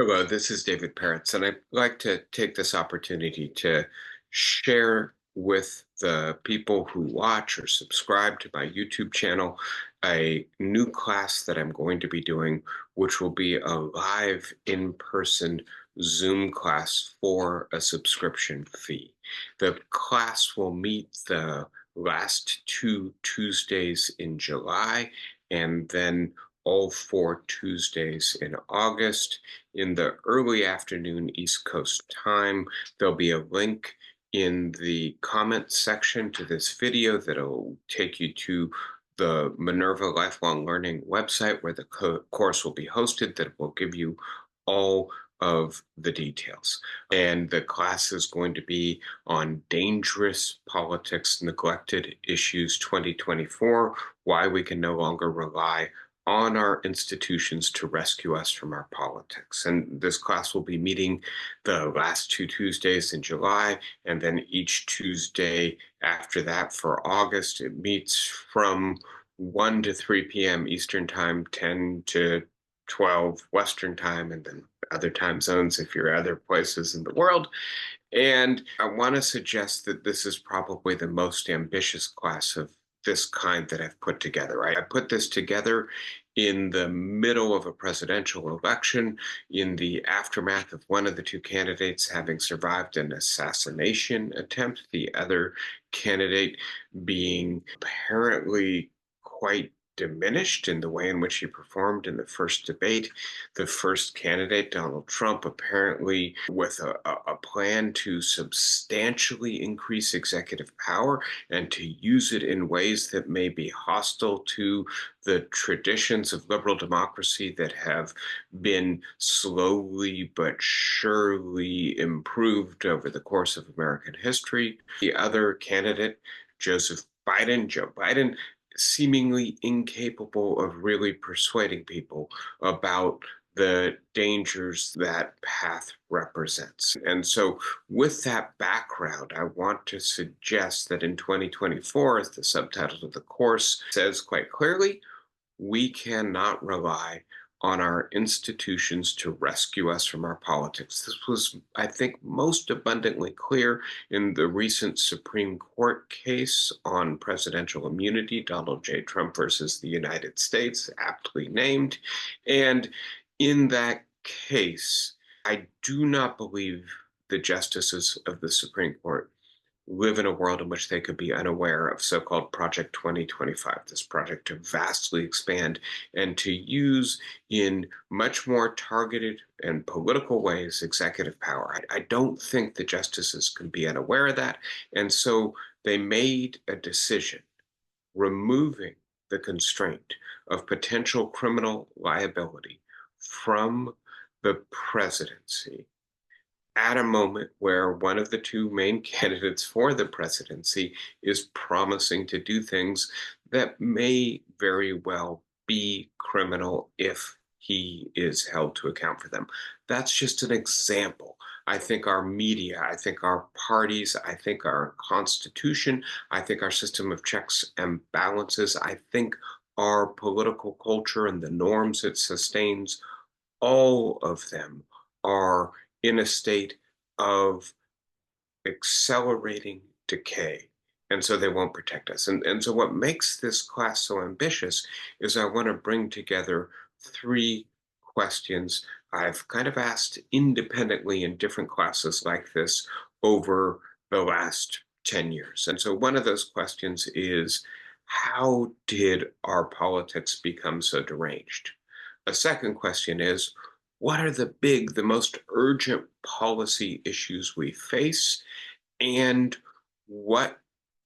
Hello, this is David Peritz, and I'd like to take this opportunity to share with the people who watch or subscribe to my YouTube channel a new class that I'm going to be doing, which will be a live in-person Zoom class for a subscription fee. The class will meet the last two Tuesdays in July and then all four Tuesdays in August in the early afternoon East Coast time. There'll be a link in the comment section to this video that'll take you to the Minerva Lifelong Learning website where the course will be hosted that will give you all of the details. And the class is going to be on Dangerous Politics, Neglected Issues 2024, why we can no longer rely on our institutions to rescue us from our politics. And this class will be meeting the last two Tuesdays in July, and then each Tuesday after that for August. It meets from 1 to 3 p.m. Eastern Time, 10 to 12 Western Time, and then other time zones if you're other places in the world. And I want to suggest that this is probably the most ambitious class of this kind that I've put together. I put this together in the middle of a presidential election, in the aftermath of one of the two candidates having survived an assassination attempt, the other candidate being apparently quite diminished in the way in which he performed in the first debate. The first candidate, Donald Trump, apparently with a plan to substantially increase executive power and to use it in ways that may be hostile to the traditions of liberal democracy that have been slowly but surely improved over the course of American history. The other candidate, Joe Biden, seemingly incapable of really persuading people about the dangers that path represents. And so with that background, I want to suggest that in 2024, as the subtitle of the course says quite clearly, we cannot rely on our institutions to rescue us from our politics. This was, I think, most abundantly clear in the recent Supreme Court case on presidential immunity, Donald J. Trump versus the United States, aptly named. And in that case, I do not believe the justices of the Supreme Court live in a world in which they could be unaware of so-called Project 2025, this project to vastly expand and to use in much more targeted and political ways executive power. I don't think the justices can be unaware of that. And so they made a decision removing the constraint of potential criminal liability from the presidency at a moment where one of the two main candidates for the presidency is promising to do things that may very well be criminal if he is held to account for them. That's just an example. I think our media, I think our parties, I think our Constitution, I think our system of checks and balances, I think our political culture and the norms it sustains, all of them are in a state of accelerating decay. And so they won't protect us. And so what makes this class so ambitious is I want to bring together three questions I've kind of asked independently in different classes like this over the last 10 years. And so one of those questions is, how did our politics become so deranged? A second question is, what are the most urgent policy issues we face, and what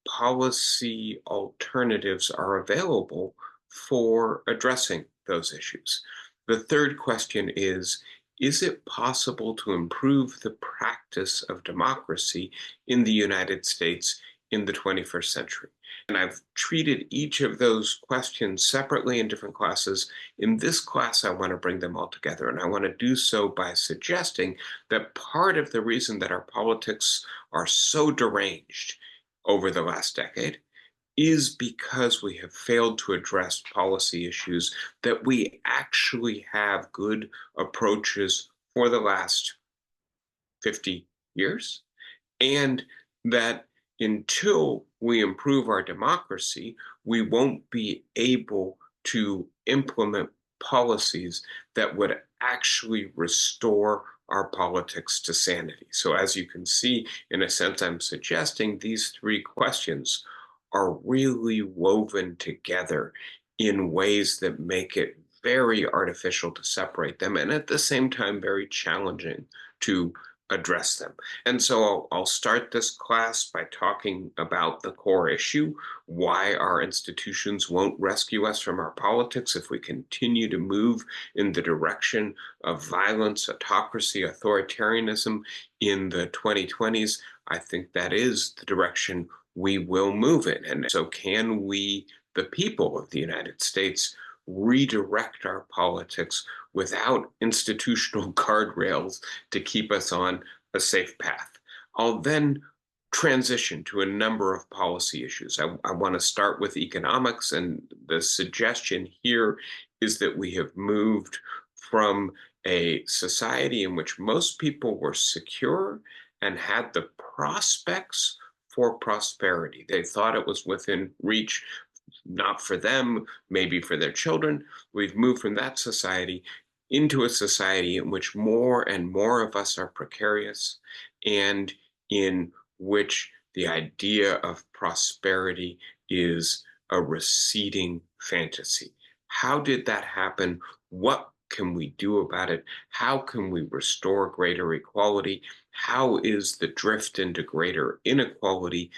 policy alternatives are available for addressing those issues? The third question is it possible to improve the practice of democracy in the United States in the 21st century? And I've treated each of those questions separately in different classes. In this class, I want to bring them all together. And I want to do so by suggesting that part of the reason that our politics are so deranged over the last decade is because we have failed to address policy issues that we actually have good approaches for the last 50 years, and that until we improve our democracy, we won't be able to implement policies that would actually restore our politics to sanity. So, as you can see, in a sense, I'm suggesting these three questions are really woven together in ways that make it very artificial to separate them, and at the same time, very challenging to address them. And so I'll start this class by talking about the core issue, why our institutions won't rescue us from our politics if we continue to move in the direction of violence, autocracy, authoritarianism in the 2020s. I think that is the direction we will move in. And so can we, the people of the United States, redirect our politics without institutional guardrails to keep us on a safe path? I'll then transition to a number of policy issues. I want to start with economics, and the suggestion here is that we have moved from a society in which most people were secure and had the prospects for prosperity. They thought it was within reach, not for them, maybe for their children. We've moved from that society into a society in which more and more of us are precarious, and in which the idea of prosperity is a receding fantasy. How did that happen? What can we do about it? How can we restore greater equality? How is the drift into greater inequality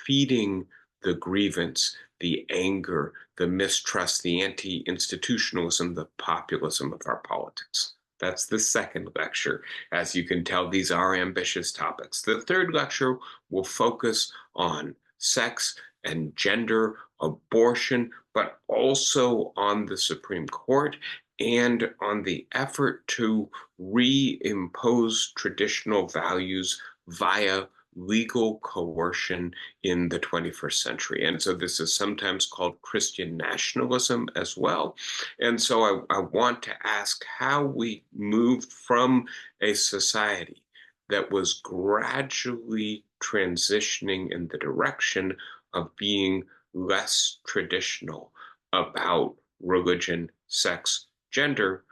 feeding the grievance, the anger, the mistrust, the anti-institutionalism, the populism of our politics? That's the second lecture. As you can tell, these are ambitious topics. The third lecture will focus on sex and gender, abortion, but also on the Supreme Court and on the effort to reimpose traditional values via legal coercion in the 21st century. And so this is sometimes called Christian nationalism as well. And so I want to ask how we moved from a society that was gradually transitioning in the direction of being less traditional about religion, sex, gender,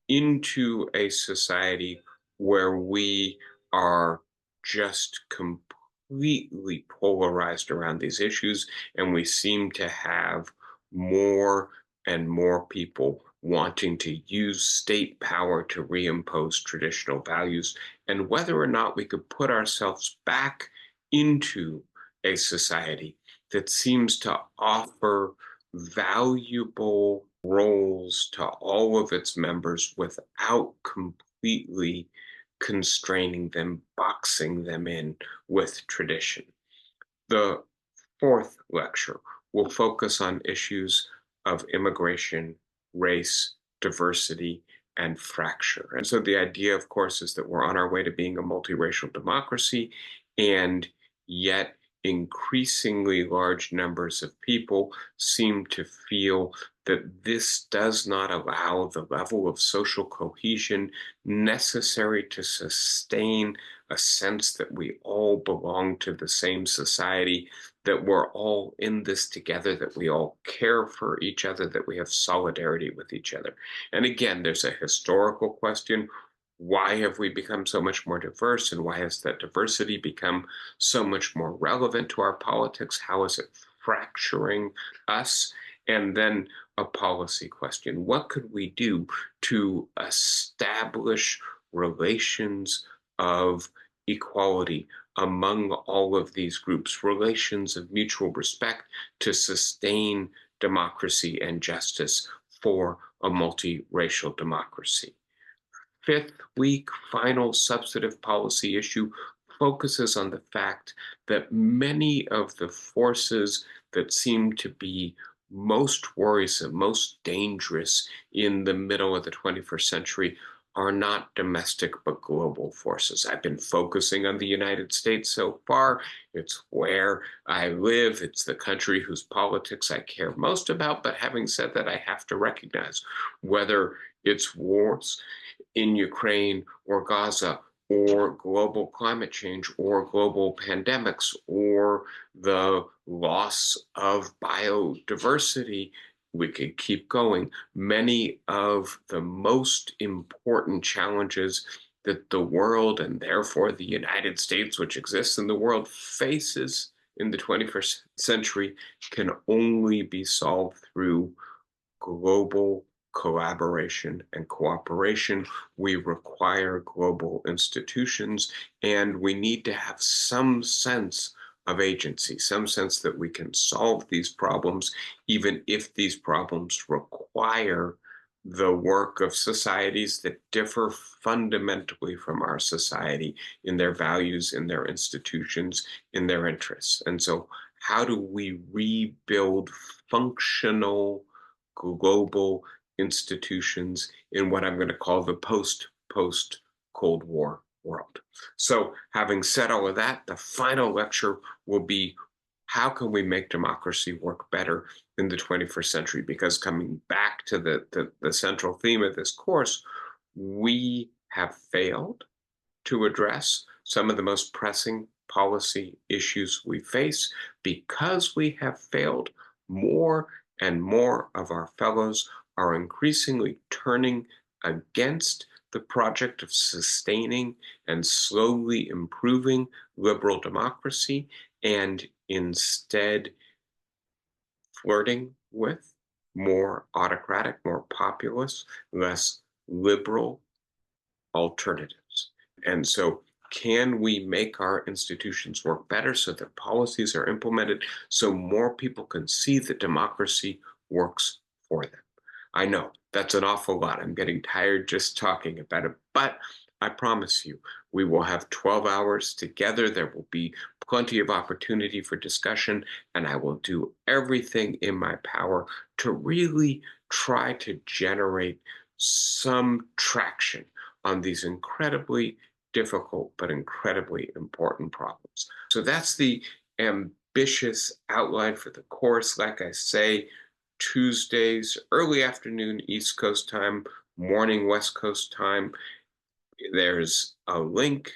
into a society where we are just completely polarized around these issues, and we seem to have more and more people wanting to use state power to reimpose traditional values, and whether or not we could put ourselves back into a society that seems to offer valuable roles to all of its members without completely constraining them, boxing them in with tradition. The fourth lecture will focus on issues of immigration, race, diversity, and fracture. And so the idea, of course, is that we're on our way to being a multiracial democracy, and yet increasingly large numbers of people seem to feel that this does not allow the level of social cohesion necessary to sustain a sense that we all belong to the same society, that we're all in this together, that we all care for each other, that we have solidarity with each other. And again, there's a historical question. Why have we become so much more diverse, and why has that diversity become so much more relevant to our politics? How is it fracturing us? And then a policy question. What could we do to establish relations of equality among all of these groups, relations of mutual respect to sustain democracy and justice for a multiracial democracy? Fifth week, final substantive policy issue focuses on the fact that many of the forces that seem to be most worrisome, most dangerous in the middle of the 21st century are not domestic but global forces. I've been focusing on the United States so far. It's where I live. It's the country whose politics I care most about. But having said that, I have to recognize whether it's wars in Ukraine or Gaza, or global climate change, or global pandemics, or the loss of biodiversity. We could keep going. Many of the most important challenges that the world, and therefore the United States, which exists in the world, faces in the 21st century, can only be solved through global collaboration and cooperation. We require global institutions, and we need to have some sense of agency, some sense that we can solve these problems, even if these problems require the work of societies that differ fundamentally from our society in their values, in their institutions, in their interests. And so, how do we rebuild functional global institutions in what I'm going to call the post Cold War world? So, having said all of that, the final lecture will be how can we make democracy work better in the 21st century? Because coming back to the central theme of this course, we have failed to address some of the most pressing policy issues we face. Because we have failed, more and more of our fellows are increasingly turning against the project of sustaining and slowly improving liberal democracy, and instead flirting with more autocratic, more populist, less liberal alternatives. And so, can we make our institutions work better so that policies are implemented so more people can see that democracy works for them? I know that's an awful lot. I'm getting tired just talking about it, but I promise you, we will have 12 hours together. There will be plenty of opportunity for discussion, and I will do everything in my power to really try to generate some traction on these incredibly difficult but incredibly important problems. So that's the ambitious outline for the course. Like I say, Tuesdays, early afternoon, East Coast time, morning, West Coast time. There's a link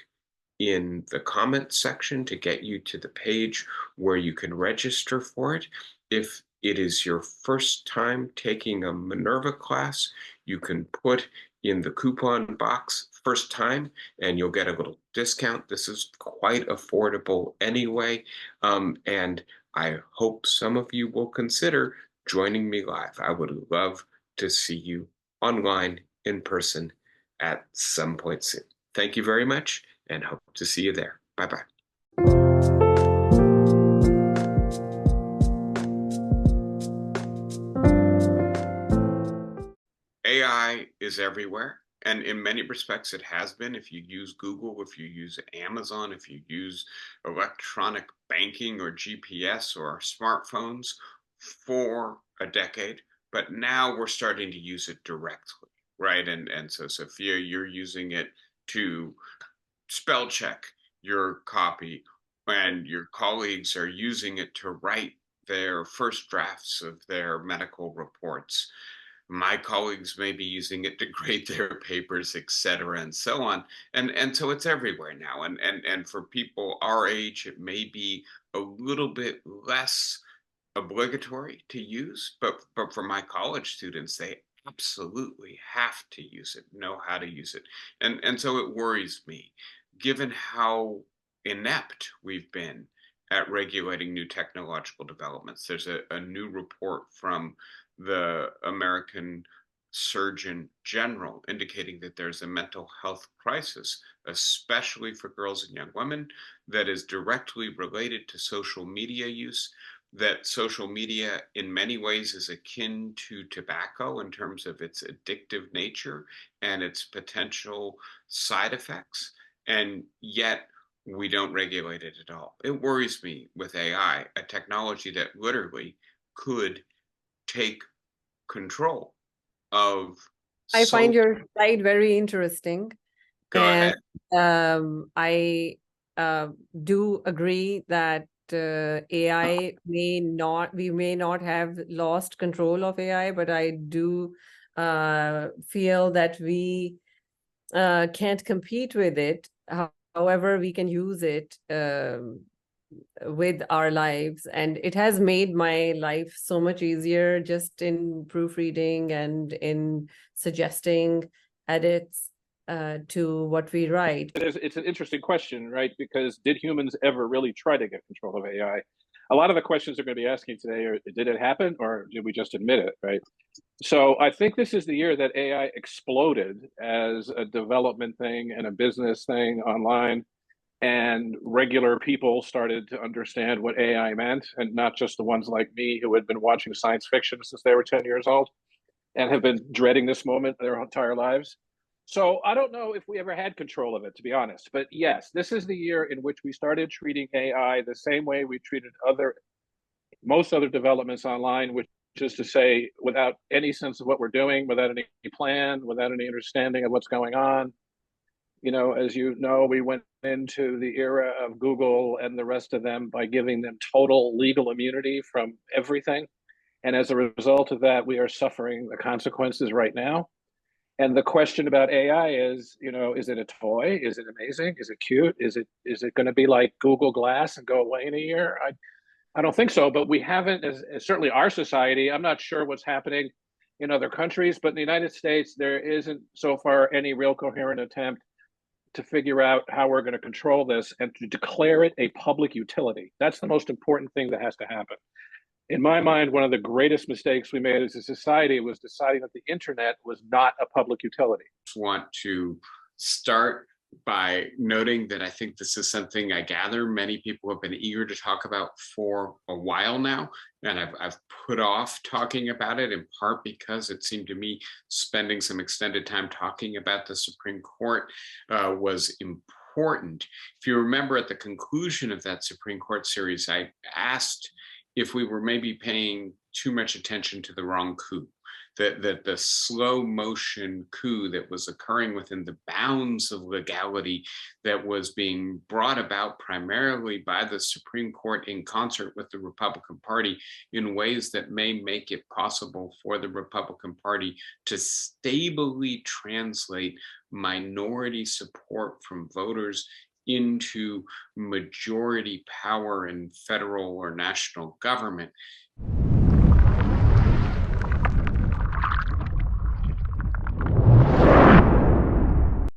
in the comment section to get you to the page where you can register for it. If it is your first time taking a Minerva class, you can put in the coupon box first time and you'll get a little discount. This is quite affordable anyway. And I hope some of you will consider joining me live. I would love to see you online in person at some point soon. Thank you very much, and hope to see you there. Bye-bye. AI is everywhere, and in many respects it has been. If you use Google, if you use Amazon, if you use electronic banking or GPS or smartphones for a decade, but now we're starting to use it directly, right? And so, Sophia, you're using it to spell check your copy, and your colleagues are using it to write their first drafts of their medical reports. My colleagues may be using it to grade their papers, et cetera, and so on. And so it's everywhere now. And for people our age, it may be a little bit less obligatory to use, but for my college students, they absolutely have to use it, know how to use it. And so it worries me, given how inept we've been at regulating new technological developments. There's a new report from the American Surgeon General indicating that there's a mental health crisis, especially for girls and young women, that is directly related to social media use, that social media in many ways is akin to tobacco in terms of its addictive nature and its potential side effects, and yet we don't regulate it at all. It worries me with AI, a technology that literally could take control of I so. find your slide very interesting, Go and ahead. I do agree that AI we may not have lost control of AI, but I do feel that we can't compete with it. However, we can use it with our lives, and it has made my life so much easier just in proofreading and in suggesting edits to what we write. It's an interesting question, right? Because did humans ever really try to get control of AI? A lot of the questions they're going to be asking today are, did it happen or did we just admit it, right? So I think this is the year that AI exploded as a development thing and a business thing online. And regular people started to understand what AI meant, and not just the ones like me who had been watching science fiction since they were 10 years old and have been dreading this moment their entire lives. So I don't know if we ever had control of it, to be honest. But yes, this is the year in which we started treating AI the same way we treated most other developments online, which is to say, without any sense of what we're doing, without any plan, without any understanding of what's going on. You know, as you know, we went into the era of Google and the rest of them by giving them total legal immunity from everything. And as a result of that, we are suffering the consequences right now. And the question about AI is, you know, is it a toy? Is it amazing? Is it cute? Is it going to be like Google Glass and go away in a year? I don't think so, but we haven't, as certainly our society, I'm not sure what's happening in other countries, but in the United States, there isn't so far any real coherent attempt to figure out how we're going to control this and to declare it a public utility. That's the most important thing that has to happen. In my mind, one of the greatest mistakes we made as a society was deciding that the internet was not a public utility. I want to start by noting that I think this is something I gather many people have been eager to talk about for a while now. And I've put off talking about it in part because it seemed to me spending some extended time talking about the Supreme Court was important. If you remember at the conclusion of that Supreme Court series, I asked if we were maybe paying too much attention to the wrong coup, that the slow motion coup that was occurring within the bounds of legality that was being brought about primarily by the Supreme Court in concert with the Republican Party in ways that may make it possible for the Republican Party to stably translate minority support from voters into majority power in federal or national government.